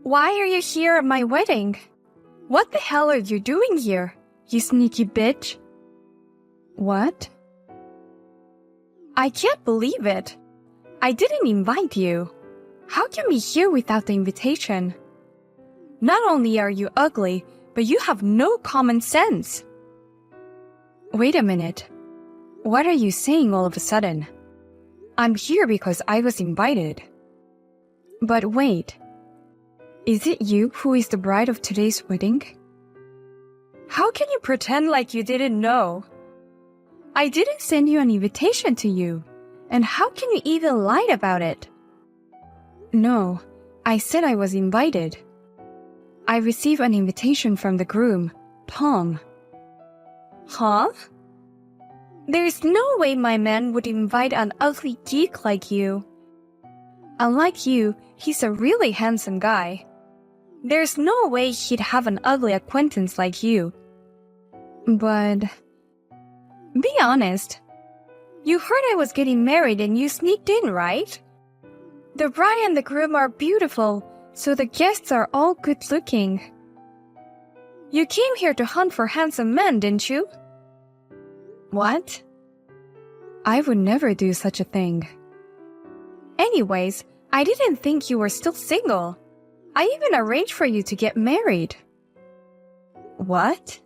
Why are you here at my wedding? What the hell are you doing here, you sneaky bitch? What? I can't believe it. I didn't invite you. How can we be here without the invitation? Not only are you ugly, but you have no common sense. Wait a minute. What are you saying all of a sudden? I'm here because I was invited. But wait. Is it you who is the bride of today's wedding? How can you pretend like you didn't know? I didn't send you an invitation to you. And how can you even lie about it? No, I said I was invited. I received an invitation from the groom, Tom. Huh? There's no way my man would invite an ugly geek like you. Unlike you, he's a really handsome guy. There's no way he'd have an ugly acquaintance like you. But... be honest. You heard I was getting married and you sneaked in, right? The bride and the groom are beautiful, so the guests are all good-looking. You came here to hunt for handsome men, didn't you? What? I would never do such a thing. Anyways, I didn't think you were still single. I even arranged for you to get married. What?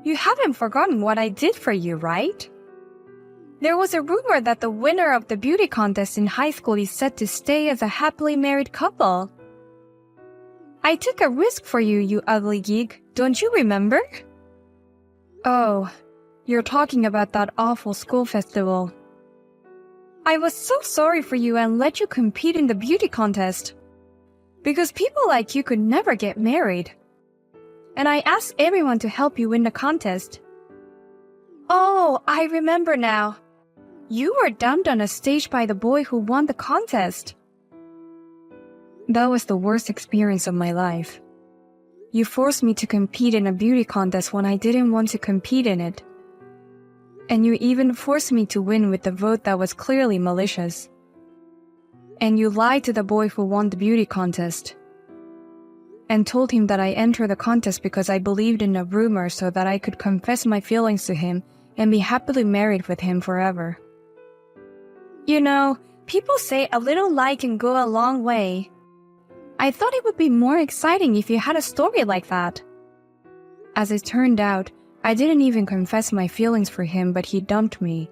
You haven't forgotten what I did for you, right? There was a rumor that the winner of the beauty contest in high school is set to stay as a happily married couple. I took a risk for you, you ugly geek, don't you remember? Oh, you're talking about that awful school festival. I was so sorry for you and let you compete in the beauty contest. Because people like you could never get married. And I asked everyone to help you win the contest. Oh, I remember now. You were dumped on a stage by the boy who won the contest. That was the worst experience of my life. You forced me to compete in a beauty contest when I didn't want to compete in it. And you even forced me to win with a vote that was clearly malicious. And you lied to the boy who won the beauty contest. And told him that I entered the contest because I believed in a rumor so that I could confess my feelings to him and be happily married with him forever. You know, people say a little lie can go a long way. I thought it would be more exciting if you had a story like that. As it turned out, I didn't even confess my feelings for him, but he dumped me.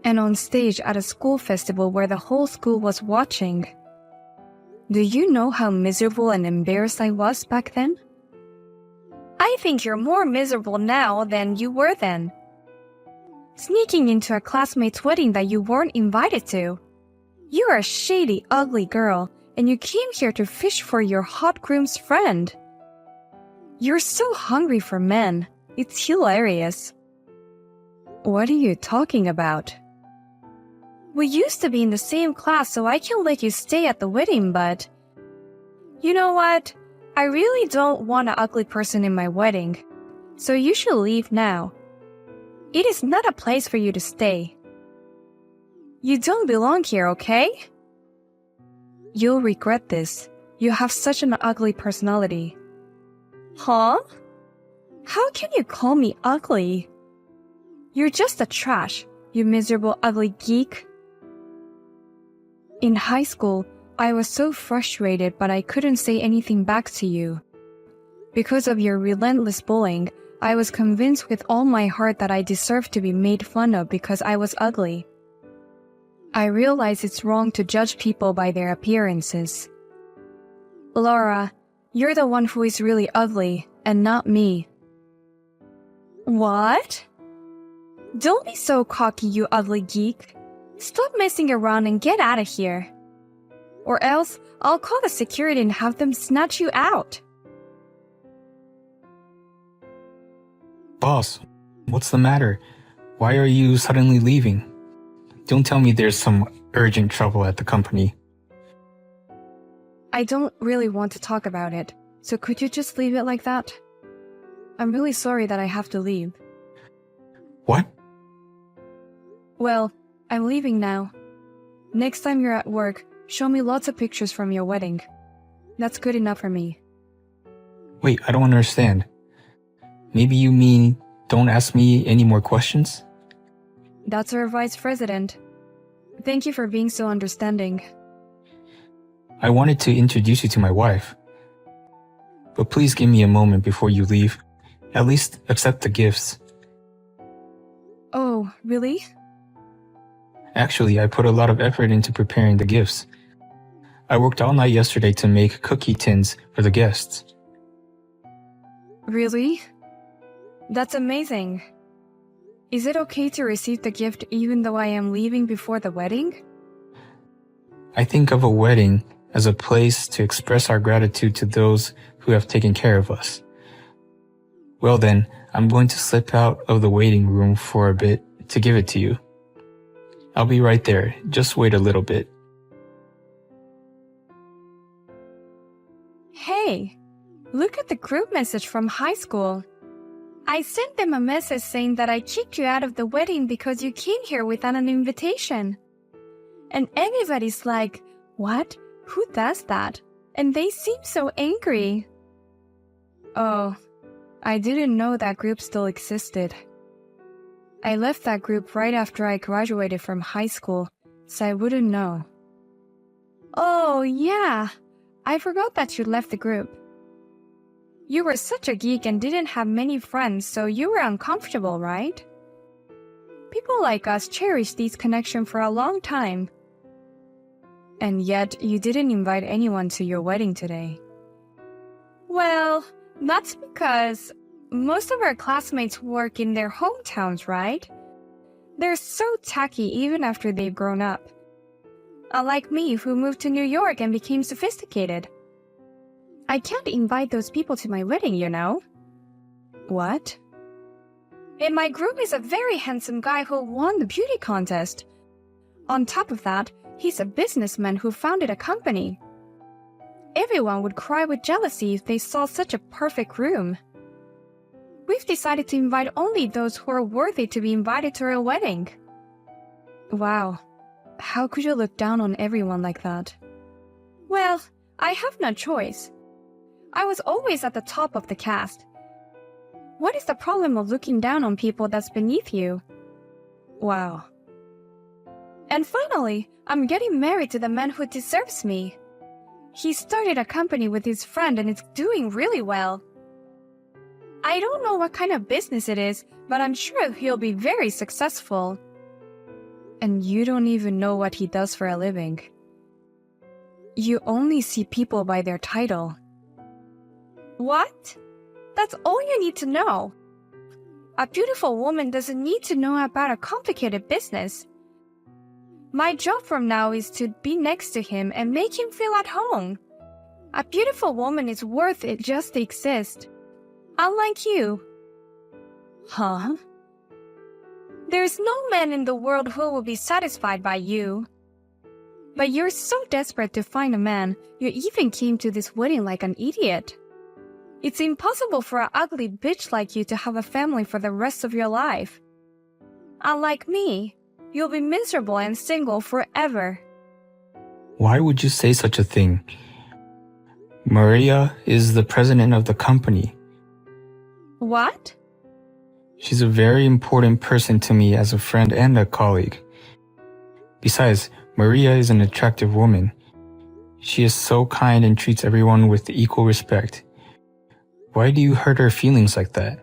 And on stage at a school festival where the whole school was watching. Do you know how miserable and embarrassed I was back then? I think you're more miserable now than you were then. Sneaking into a classmate's wedding that you weren't invited to. You're a shady, ugly girl, and you came here to fish for your hot groom's friend. You're so hungry for men. It's hilarious. What are you talking about? We used to be in the same class, so I can let you stay at the wedding, but... You know what? I really don't want an ugly person in my wedding, so you should leave now. It is not a place for you to stay. You don't belong here, okay? You'll regret this. You have such an ugly personality. Huh? How can you call me ugly? You're just a trash, you miserable ugly geek. In high school, I was so frustrated, but I couldn't say anything back to you. Because of your relentless bullying, I was convinced with all my heart that I deserved to be made fun of because I was ugly. I realize it's wrong to judge people by their appearances. Laura, you're the one who is really ugly, and not me. What? Don't be so cocky, you ugly geek. Stop messing around and get out of here. Or else, I'll call the security and have them snatch you out. Boss, what's the matter? Why are you suddenly leaving? Don't tell me there's some urgent trouble at the company. I don't really want to talk about it, so could you just leave it like that? I'm really sorry that I have to leave. What? Well, I'm leaving now. Next time you're at work, show me lots of pictures from your wedding. That's good enough for me. Wait, I don't understand. Maybe you mean don't ask me any more questions? That's our vice president. Thank you for being so understanding. I wanted to introduce you to my wife. But please give me a moment before you leave. At least accept the gifts. Oh, really? Actually, I put a lot of effort into preparing the gifts. I worked all night yesterday to make cookie tins for the guests. Really? That's amazing. Is it okay to receive the gift even though I am leaving before the wedding? I think of a wedding as a place to express our gratitude to those who have taken care of us. Well then, I'm going to slip out of the waiting room for a bit to give it to you. I'll be right there. Just wait a little bit. Hey, look at the group message from high school. I sent them a message saying that I kicked you out of the wedding because you came here without an invitation. And everybody's like, what? Who does that? And they seem so angry. Oh, I didn't know that group still existed. I left that group right after I graduated from high school, so I wouldn't know. Oh, yeah. I forgot that you left the group. You were such a geek and didn't have many friends, so you were uncomfortable, right? People like us cherish these connections for a long time. And yet, you didn't invite anyone to your wedding today. Well, that's because most of our classmates work in their hometowns, right? They're so tacky even after they've grown up. Unlike me, who moved to New York and became sophisticated. I can't invite those people to my wedding, you know. What? And my groom is a very handsome guy who won the beauty contest. On top of that, he's a businessman who founded a company. Everyone would cry with jealousy if they saw such a perfect groom. We've decided to invite only those who are worthy to be invited to our wedding. Wow. How could you look down on everyone like that? Well, I have no choice. I was always at the top of the cast. What is the problem of looking down on people that's beneath you? Wow. And finally, I'm getting married to the man who deserves me. He started a company with his friend and it's doing really well. I don't know what kind of business it is, but I'm sure he'll be very successful. And you don't even know what he does for a living. You only see people by their title. What? That's all you need to know. A beautiful woman doesn't need to know about a complicated business. My job from now is to be next to him and make him feel at home. A beautiful woman is worth it just to exist. Unlike you. Huh? There's no man in the world who will be satisfied by you. But you're so desperate to find a man, you even came to this wedding like an idiot. It's impossible for an ugly bitch like you to have a family for the rest of your life. Unlike me, you'll be miserable and single forever. Why would you say such a thing? Maria is the president of the company. What? She's a very important person to me as a friend and a colleague. Besides, Maria is an attractive woman. She is so kind and treats everyone with equal respect. Why do you hurt her feelings like that?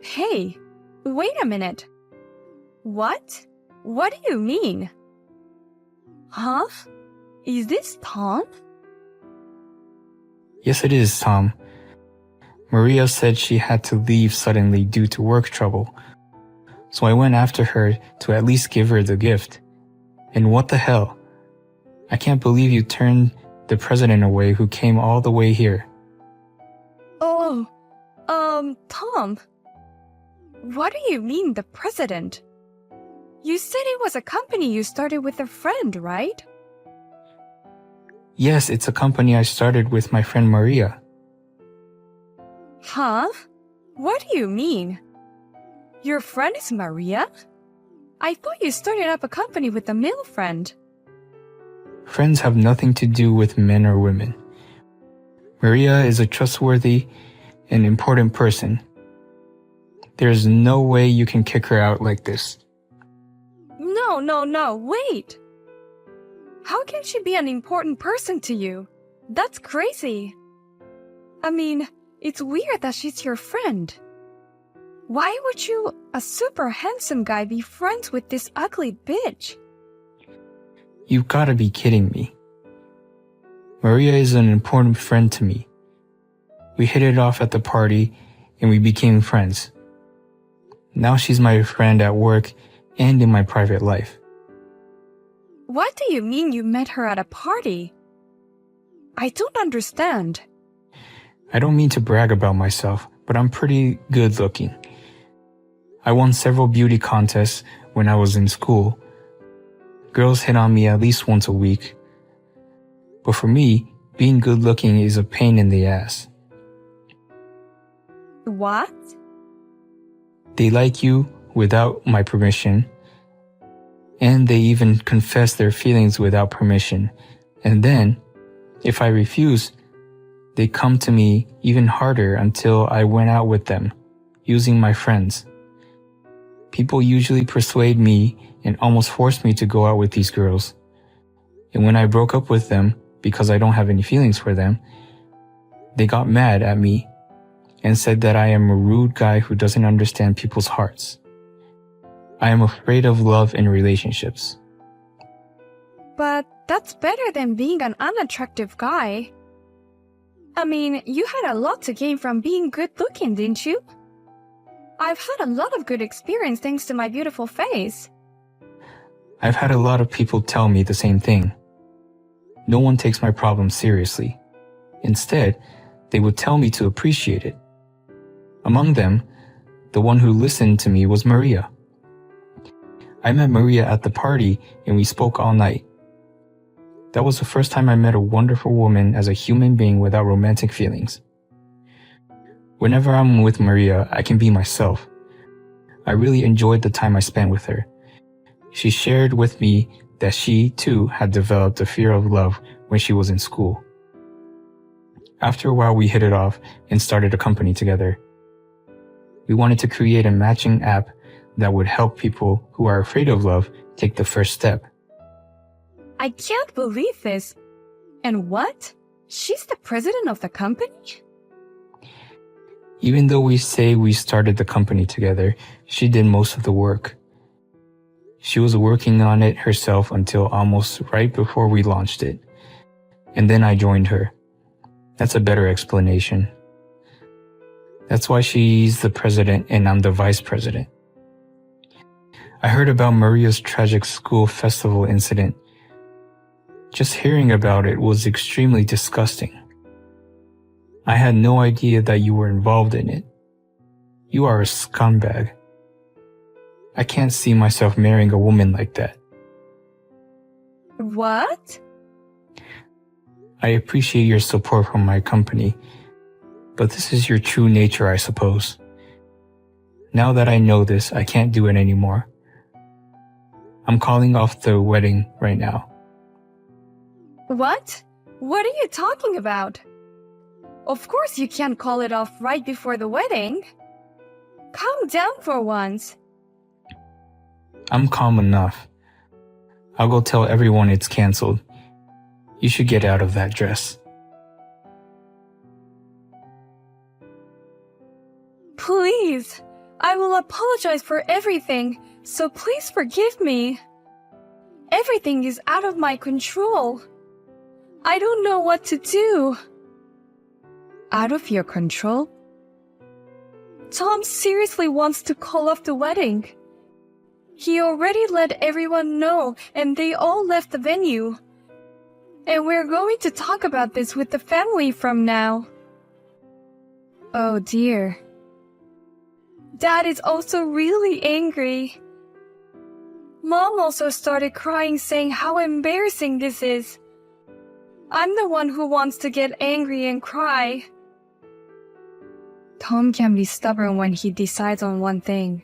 Hey, wait a minute. What? What do you mean? Huh? Is this Tom? Yes, it is, Tom. Maria said she had to leave suddenly due to work trouble. So I went after her to at least give her the gift. And what the hell? I can't believe you turned the president away who came all the way here. Oh, Tom. What do you mean, the president? You said it was a company you started with a friend, right? Yes, it's a company I started with my friend Maria. Huh? What do you mean? Your friend is Maria? I thought you started up a company with a male friend. Friends have nothing to do with men or women. Maria is a trustworthy and important person. There's no way you can kick her out like this. No, wait! How can she be an important person to you? That's crazy. I mean, it's weird that she's your friend. Why would you, a super handsome guy, be friends with this ugly bitch? You've gotta be kidding me. Maria is an important friend to me. We hit it off at the party and we became friends. Now she's my friend at work and in my private life. What do you mean you met her at a party? I don't understand. I don't mean to brag about myself, but I'm pretty good looking. I won several beauty contests when I was in school. Girls hit on me at least once a week. But for me, being good looking is a pain in the ass. What? They like you without my permission, and they even confess their feelings without permission. And then, if I refuse, they come to me even harder until I went out with them, using my friends. People usually persuade me and almost force me to go out with these girls. And when I broke up with them, because I don't have any feelings for them, they got mad at me and said that I am a rude guy who doesn't understand people's hearts. I am afraid of love and relationships. But that's better than being an unattractive guy. I mean, you had a lot to gain from being good looking, didn't you? I've had a lot of good experience thanks to my beautiful face. I've had a lot of people tell me the same thing. No one takes my problems seriously. Instead, they would tell me to appreciate it. Among them, the one who listened to me was Maria. I met Maria at the party and we spoke all night. That was the first time I met a wonderful woman as a human being without romantic feelings. Whenever I'm with Maria, I can be myself. I really enjoyed the time I spent with her. She shared with me that she, too, had developed a fear of love when she was in school. After a while, we hit it off and started a company together. We wanted to create a matching app that would help people who are afraid of love take the first step. I can't believe this. And what? She's the president of the company? Even though we say we started the company together, she did most of the work. She was working on it herself until almost right before we launched it. And then I joined her. That's a better explanation. That's why she's the president and I'm the vice president. I heard about Maria's tragic school festival incident. Just hearing about it was extremely disgusting. I had no idea that you were involved in it. You are a scumbag. I can't see myself marrying a woman like that. What? I appreciate your support from my company, but this is your true nature, I suppose. Now that I know this, I can't do it anymore. I'm calling off the wedding right now. What? What are you talking about? Of course you can't call it off right before the wedding. Calm down for once. I'm calm enough. I'll go tell everyone it's canceled. You should get out of that dress. Please, I will apologize for everything, so please forgive me. Everything is out of my control. I don't know what to do. Out of your control? Tom seriously wants to call off the wedding. He already let everyone know and they all left the venue. And we're going to talk about this with the family from now. Oh dear. Dad is also really angry. Mom also started crying saying how embarrassing this is. I'm the one who wants to get angry and cry. Tom can be stubborn when he decides on one thing.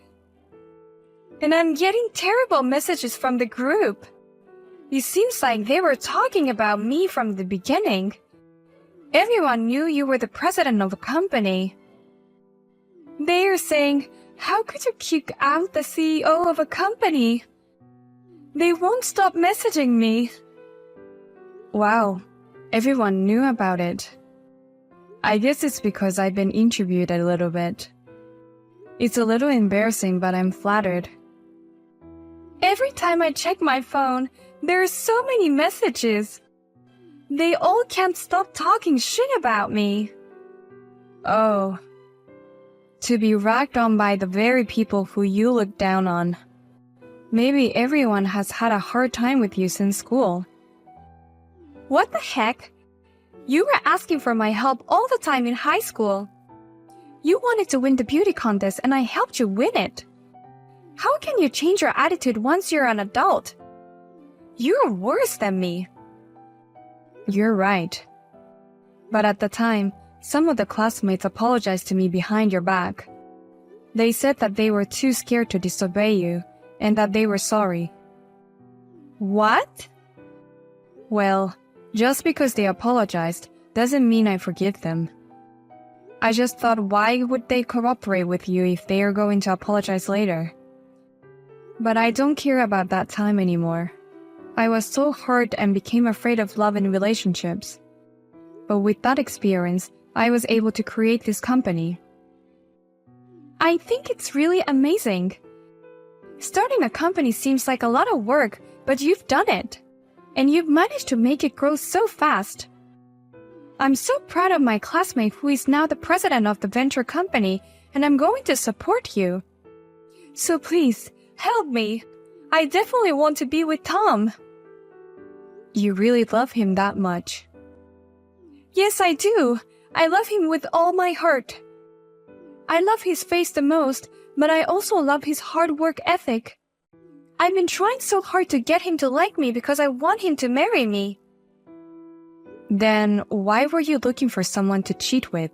And I'm getting terrible messages from the group. It seems like they were talking about me from the beginning. Everyone knew you were the president of a company. They are saying, how could you kick out the CEO of a company? They won't stop messaging me. Wow, everyone knew about it. I guess it's because I've been interviewed a little bit. It's a little embarrassing, but I'm flattered. Every time I check my phone, there are so many messages. They all can't stop talking shit about me. Oh, to be ragged on by the very people who you look down on. Maybe everyone has had a hard time with you since school. What the heck? You were asking for my help all the time in high school. You wanted to win the beauty contest and I helped you win it. How can you change your attitude once you're an adult? You're worse than me. You're right. But at the time, some of the classmates apologized to me behind your back. They said that they were too scared to disobey you and that they were sorry. What? Well, just because they apologized doesn't mean I forgive them. I just thought, why would they cooperate with you if they are going to apologize later? But I don't care about that time anymore. I was so hurt and became afraid of love and relationships. But with that experience, I was able to create this company. I think it's really amazing. Starting a company seems like a lot of work, but you've done it. And you've managed to make it grow so fast. I'm so proud of my classmate who is now the president of the venture company, and I'm going to support you. So please, help me. I definitely want to be with Tom. You really love him that much? Yes, I do. I love him with all my heart. I love his face the most, but I also love his hard work ethic. I've been trying so hard to get him to like me because I want him to marry me. Then why were you looking for someone to cheat with?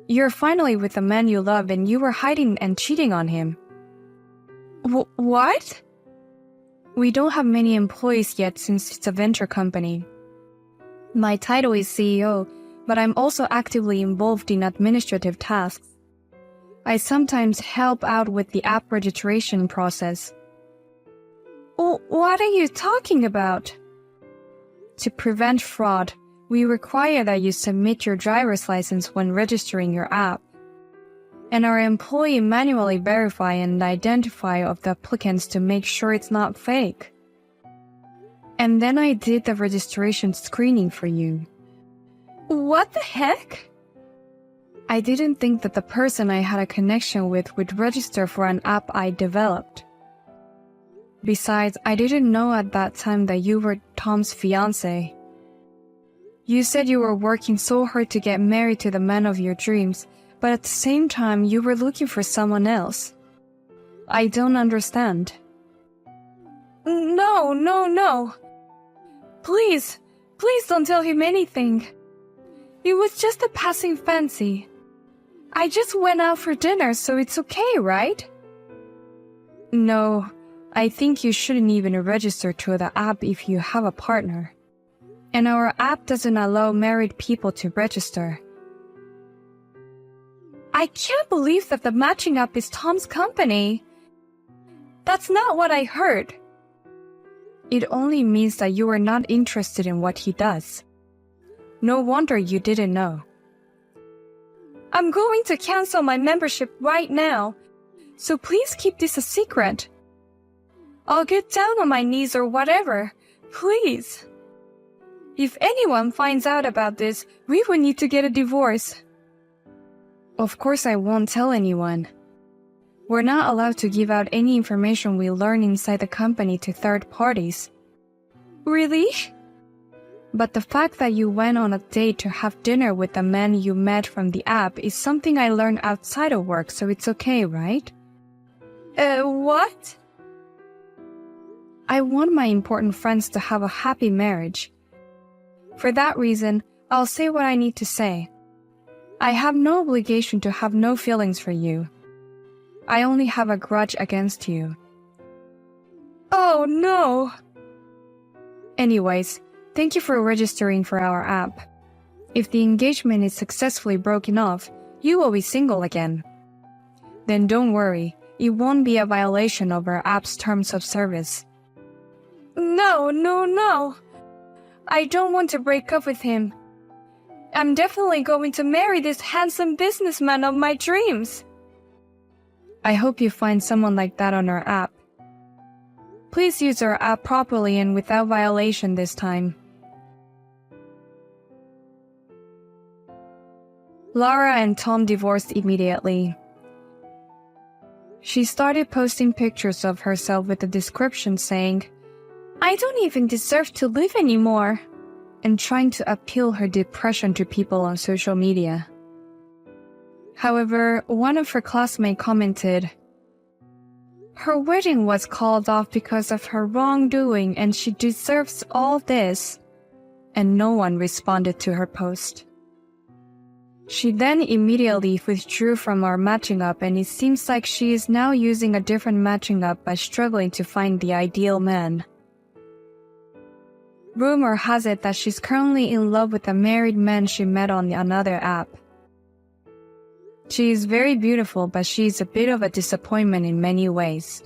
You're finally with the man you love and you were hiding and cheating on him. What? We don't have many employees yet since it's a venture company. My title is CEO, but I'm also actively involved in administrative tasks. I sometimes help out with the app registration process. What are you talking about? To prevent fraud, we require that you submit your driver's license when registering your app. And our employee manually verify and identify of the applicants to make sure it's not fake. And then I did the registration screening for you. What the heck? I didn't think that the person I had a connection with would register for an app I developed. Besides, I didn't know at that time that you were Tom's fiancé. You said you were working so hard to get married to the man of your dreams, but at the same time you were looking for someone else. I don't understand. No. Please don't tell him anything. It was just a passing fancy. I just went out for dinner, so it's okay, right? No, I think you shouldn't even register to the app if you have a partner. And our app doesn't allow married people to register. I can't believe that the matching app is Tom's company. That's not what I heard. It only means that you are not interested in what he does. No wonder you didn't know. I'm going to cancel my membership right now, so please keep this a secret. I'll get down on my knees or whatever, please. If anyone finds out about this, we will need to get a divorce. Of course I won't tell anyone. We're not allowed to give out any information we learn inside the company to third parties. Really? But the fact that you went on a date to have dinner with the man you met from the app is something I learned outside of work, so it's okay, right? What? I want my important friends to have a happy marriage. For that reason, I'll say what I need to say. I have no obligation to have no feelings for you. I only have a grudge against you. Oh no! Anyways, thank you for registering for our app. If the engagement is successfully broken off, you will be single again. Then don't worry, it won't be a violation of our app's terms of service. No. I don't want to break up with him. I'm definitely going to marry this handsome businessman of my dreams. I hope you find someone like that on our app. Please use our app properly and without violation this time. Laura and Tom divorced immediately. She started posting pictures of herself with a description saying, "I don't even deserve to live anymore," and trying to appeal her depression to people on social media. However, one of her classmates commented, "Her wedding was called off because of her wrongdoing and she deserves all this," and no one responded to her post. She then immediately withdrew from our matching app, and it seems like she is now using a different matching app by struggling to find the ideal man. Rumor has it that she's currently in love with a married man she met on another app. She is very beautiful, but she is a bit of a disappointment in many ways.